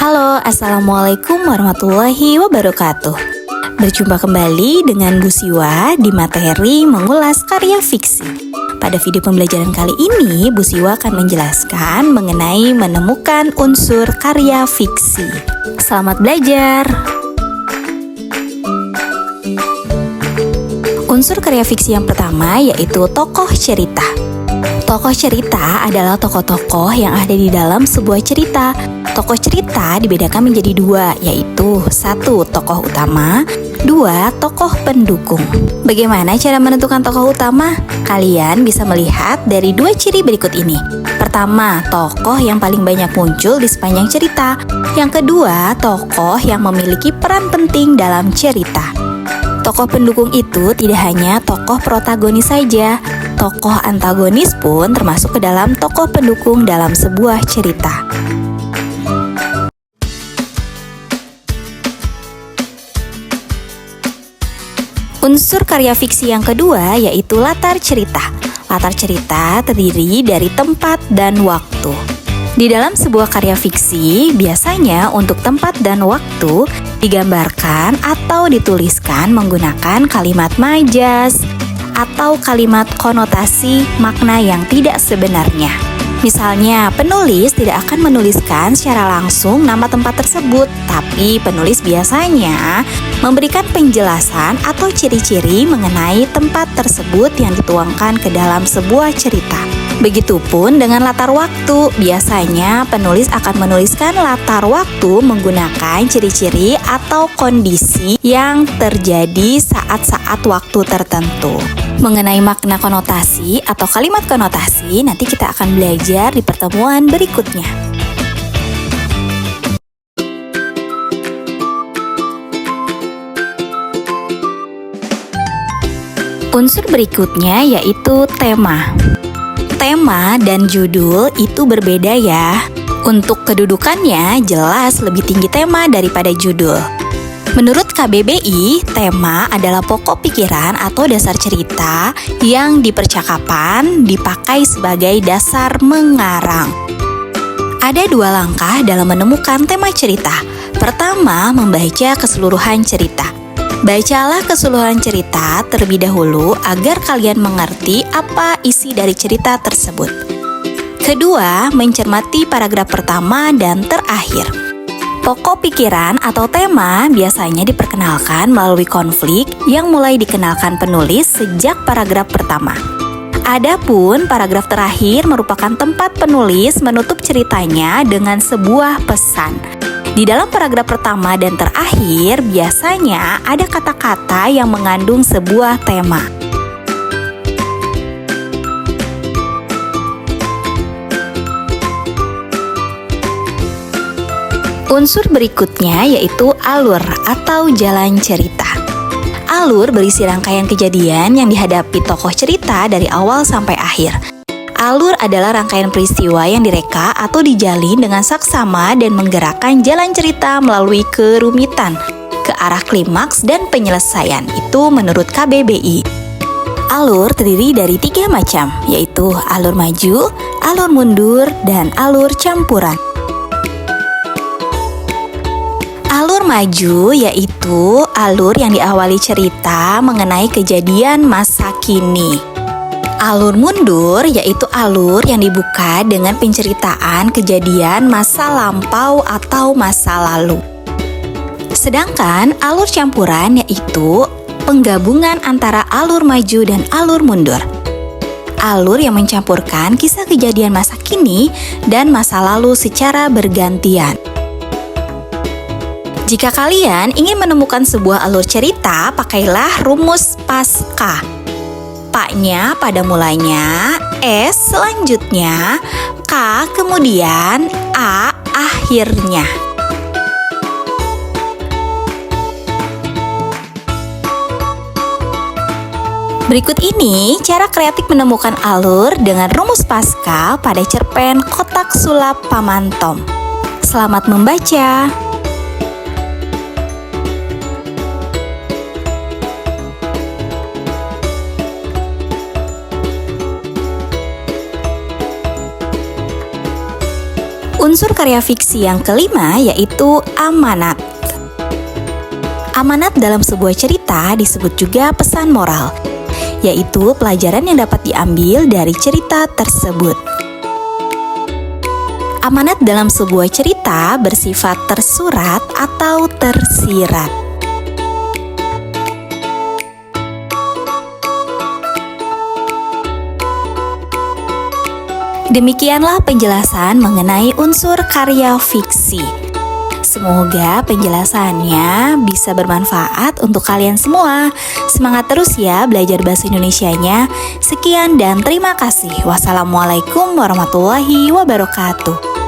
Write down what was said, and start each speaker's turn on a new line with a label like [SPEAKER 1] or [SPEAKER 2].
[SPEAKER 1] Halo, Assalamualaikum warahmatullahi wabarakatuh. Berjumpa kembali dengan Bu Siwa di materi mengulas karya fiksi. Pada video pembelajaran kali ini, Bu Siwa akan menjelaskan mengenai menemukan unsur karya fiksi. Selamat belajar! Unsur karya fiksi yang pertama yaitu tokoh cerita. Tokoh cerita adalah tokoh-tokoh yang ada di dalam sebuah cerita. Tokoh cerita dibedakan menjadi dua, yaitu 1. Tokoh utama, 2. Tokoh pendukung. Bagaimana cara menentukan tokoh utama? Kalian bisa melihat dari dua ciri berikut ini. Pertama, tokoh yang paling banyak muncul di sepanjang cerita. Yang kedua, tokoh yang memiliki peran penting dalam cerita. Tokoh pendukung itu tidak hanya tokoh protagonis saja, tokoh antagonis pun termasuk ke dalam tokoh pendukung dalam sebuah cerita. Unsur karya fiksi yang kedua yaitu latar cerita. Latar cerita terdiri dari tempat dan waktu. Di dalam sebuah karya fiksi, biasanya untuk tempat dan waktu digambarkan atau dituliskan menggunakan kalimat majas atau kalimat konotasi makna yang tidak sebenarnya. Misalnya, penulis tidak akan menuliskan secara langsung nama tempat tersebut, tapi penulis biasanya memberikan penjelasan atau ciri-ciri mengenai tempat tersebut yang dituangkan ke dalam sebuah cerita. Begitupun dengan latar waktu, biasanya penulis akan menuliskan latar waktu menggunakan ciri-ciri atau kondisi yang terjadi saat-saat waktu tertentu. Mengenai makna konotasi atau kalimat konotasi, nanti kita akan belajar di pertemuan berikutnya. Unsur berikutnya yaitu tema. Tema dan judul itu berbeda ya. Untuk kedudukannya jelas lebih tinggi tema daripada judul. Menurut KBBI, tema adalah pokok pikiran atau dasar cerita yang di percakapan dipakai sebagai dasar mengarang. Ada dua langkah dalam menemukan tema cerita. Pertama, membaca keseluruhan cerita. Bacalah keseluruhan cerita terlebih dahulu agar kalian mengerti apa isi dari cerita tersebut. Kedua, mencermati paragraf pertama dan terakhir. Pokok pikiran atau tema biasanya diperkenalkan melalui konflik yang mulai dikenalkan penulis sejak paragraf pertama. Adapun paragraf terakhir merupakan tempat penulis menutup ceritanya dengan sebuah pesan. Di dalam paragraf pertama dan terakhir, biasanya ada kata-kata yang mengandung sebuah tema. Unsur berikutnya yaitu alur atau jalan cerita. Alur berisi rangkaian kejadian yang dihadapi tokoh cerita dari awal sampai akhir. Alur adalah rangkaian peristiwa yang direka atau dijalin dengan saksama dan menggerakkan jalan cerita melalui kerumitan ke arah klimaks dan penyelesaian. Itu menurut KBBI. Alur terdiri dari 3 macam, yaitu alur maju, alur mundur, dan alur campuran. Alur maju yaitu alur yang diawali cerita mengenai kejadian masa kini. Alur mundur yaitu alur yang dibuka dengan penceritaan kejadian masa lampau atau masa lalu. Sedangkan alur campuran yaitu penggabungan antara alur maju dan alur mundur. Alur yang mencampurkan kisah kejadian masa kini dan masa lalu secara bergantian. Jika kalian ingin menemukan sebuah alur cerita, pakailah rumus pasca. Pa-nya pada mulanya, S selanjutnya, K kemudian, A akhirnya. Berikut ini cara kreatif menemukan alur dengan rumus pasca pada cerpen Kotak Sulap Paman Tom. Selamat membaca! Unsur karya fiksi yang kelima yaitu amanat. Amanat dalam sebuah cerita disebut juga pesan moral, yaitu pelajaran yang dapat diambil dari cerita tersebut. Amanat dalam sebuah cerita bersifat tersurat atau tersirat. Demikianlah penjelasan mengenai unsur karya fiksi. Semoga penjelasannya bisa bermanfaat untuk kalian semua. Semangat terus ya belajar bahasa Indonesianya. Sekian dan terima kasih. Wassalamualaikum warahmatullahi wabarakatuh.